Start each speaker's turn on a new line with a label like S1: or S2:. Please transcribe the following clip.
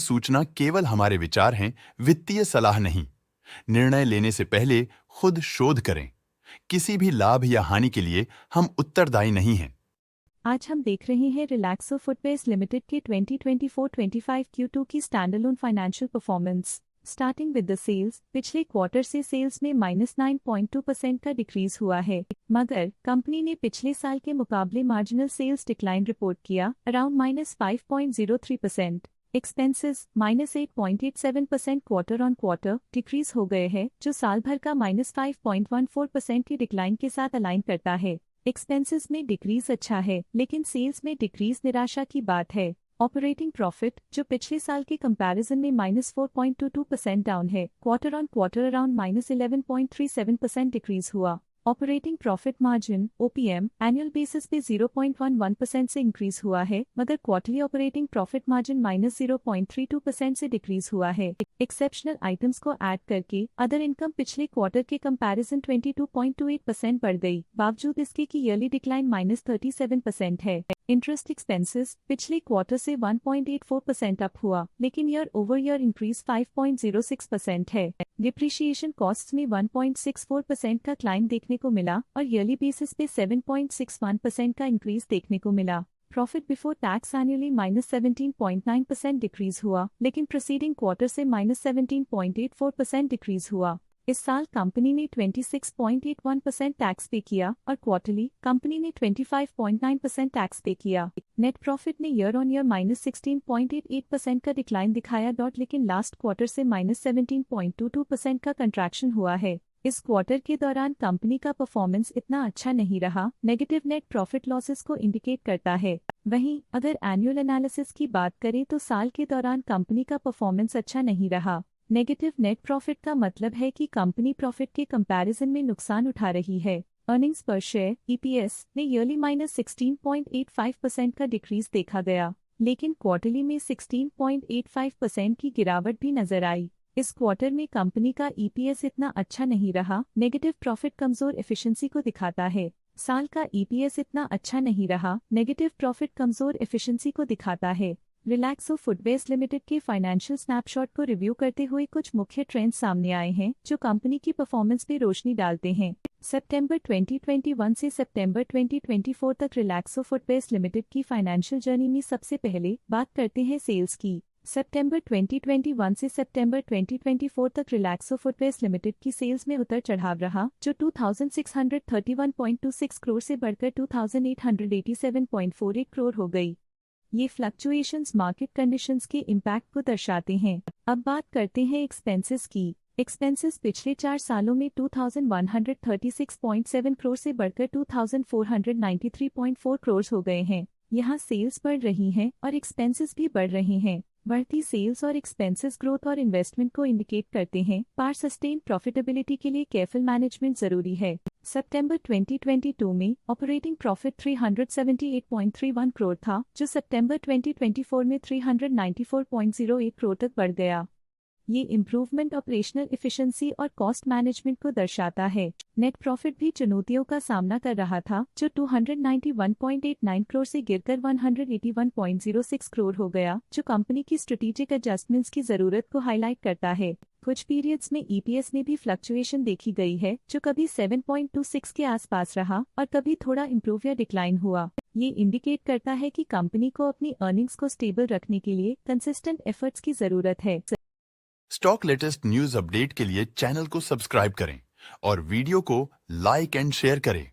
S1: सूचना केवल हमारे विचार हैं, वित्तीय सलाह नहीं। निर्णय लेने से पहले खुद शोध करें। किसी भी लाभ या हानि के लिए हम उत्तरदायी नहीं हैं।
S2: आज हम देख रहे हैं रिलैक्सो फुटवेयर्स लिमिटेड के 2024-25 Q2 की standalone financial performance. Starting with the sales, पिछले क्वार्टर से सेल्स में -9.2% का डिक्रीज हुआ है, मगर कंपनी ने पिछले साल के मुकाबले मार्जिनल सेल्स डिक्लाइन रिपोर्ट किया, around -5.03%। Expenses -8.87% quarter on quarter decrease हो गए हैं, जो साल भर का -5.14% की डिक्लाइन के साथ अलाइन करता है। एक्सपेंसेस में डिक्रीज अच्छा है, लेकिन सेल्स में डिक्रीज निराशा की बात है। ऑपरेटिंग प्रॉफिट, जो पिछले साल के कंपैरिजन में -4.22% डाउन है, quarter on quarter around -11.37% decrease हुआ। Operating profit margin (OPM) annual basis पे 0.11% से इंक्रीज हुआ है, मगर क्वार्टरली ऑपरेटिंग प्रॉफिट मार्जिन -0.32% से डिक्रीज हुआ है। एक्सेप्शनल आइटम्स को ऐड करके अदर इनकम पिछले क्वार्टर के कंपैरिजन 22.28% बढ़ गई, बावजूद इसके कि ईयरली डिक्लाइन -37% है। इंटरेस्ट एक्सपेंसेस पिछले क्वार्टर से 1.84% अप हुआ, लेकिन ईयर ओवर ईयर इंक्रीज 5.06% है। डिप्रिशिएशन कॉस्ट्स में 1.64% का क्लाइम देखने को मिला और ईयरली बेसिस पे 7.61% का इंक्रीज देखने को मिला। Profit before tax annually -17.9% decrease हुआ, लेकिन प्रीसीडिंग क्वार्टर से -17.84% डिक्रीज हुआ। इस साल कंपनी ने 26.81% टैक्स पे किया और क्वार्टरली कंपनी ने 25.9% टैक्स पे किया। नेट प्रॉफिट ने ईयर ऑन ईयर -16.88% का डिक्लाइन दिखाया, लेकिन लास्ट क्वार्टर से -17.22% का कंट्रैक्शन हुआ है। इस क्वार्टर के दौरान कंपनी का परफॉर्मेंस इतना अच्छा नहीं रहा, नेगेटिव नेट प्रॉफिट लॉसेस को इंडिकेट करता है। वहीं अगर एनुअल एनालिसिस की बात करें तो साल के दौरान कंपनी का परफॉर्मेंस अच्छा नहीं रहा। नेगेटिव नेट प्रॉफिट का मतलब है कि कंपनी प्रॉफिट के कंपैरिजन में नुकसान उठा रही है। अर्निंग्स पर शेयर (EPS) ने ईयरली -16.85% का डिक्रीज देखा गया, लेकिन क्वार्टरली में 16.85% की गिरावट भी नजर आई। इस क्वार्टर में कंपनी का EPS इतना अच्छा नहीं रहा, नेगेटिव प्रॉफिट कमजोर एफिशिएंसी को दिखाता है। साल का EPS इतना अच्छा नहीं रहा, नेगेटिव प्रॉफिट कमजोर एफिशिएंसी को दिखाता है। रिलैक्सो फुटवेयर्स लिमिटेड के फाइनेंशियल स्नैपशॉट को रिव्यू करते हुए कुछ मुख्य ट्रेंड्स सामने आए हैं, जो कंपनी की परफॉर्मेंस पे रोशनी डालते हैं। सितंबर 2021 से सितंबर 2024 तक रिलैक्सो फुटवेयर्स लिमिटेड की फाइनेंशियल जर्नी में सबसे पहले बात करते हैं सेल्स की। सितंबर 2021 से सितंबर 2024 तक रिलैक्सो फुटवेयर्स लिमिटेड की सेल्स में उतर चढ़ाव रहा, जो 2631.26 करोड़ से बढ़कर 2887.48 करोड़ हो गई। ये फ्लक्चुएशंस मार्केट कंडीशंस के इम्पैक्ट को दर्शाते हैं। अब बात करते हैं एक्सपेंसेस की। एक्सपेंसेस पिछले 4 सालों में 2136.7 करोड़ से बढ़कर 2493.4 करोड़ हो गए हैं। यहाँ सेल्स बढ़ रही हैं और एक्सपेंसेस भी बढ़ रहे हैं। बढ़ती सेल्स और एक्सपेंसेस ग्रोथ और इन्वेस्टमेंट को इंडिकेट करते हैं, पर सस्टेन प्रॉफिटेबिलिटी के लिए केयरफुल मैनेजमेंट जरूरी है। सितंबर 2022 में ऑपरेटिंग प्रॉफिट 378.31 करोड़ था, जो सितंबर 2024 में 394.08 करोड़ तक बढ़ गया। ये इम्प्रूवमेंट ऑपरेशनल एफिशिएंसी और कॉस्ट मैनेजमेंट को दर्शाता है। नेट प्रॉफिट भी चुनौतियों का सामना कर रहा था, जो 291.89 करोड़ से गिरकर 181.06 करोड़ हो गया, जो कंपनी की स्ट्रेटेजिक एडजस्टमेंट्स की जरूरत को हाईलाइट करता है। कुछ पीरियड्स में EPS में भी फ्लक्चुएशन देखी गई है, जो कभी 7.26 के आसपास रहा और कभी थोड़ा इम्प्रूव या डिक्लाइन हुआ। ये इंडिकेट करता है कि कंपनी को अपनी अर्निंग्स को स्टेबल रखने के लिए कंसिस्टेंट एफर्ट्स की जरूरत है।
S1: स्टॉक लेटेस्ट न्यूज अपडेट के लिए चैनल को सब्सक्राइब करें और वीडियो को लाइक एंड शेयर करें।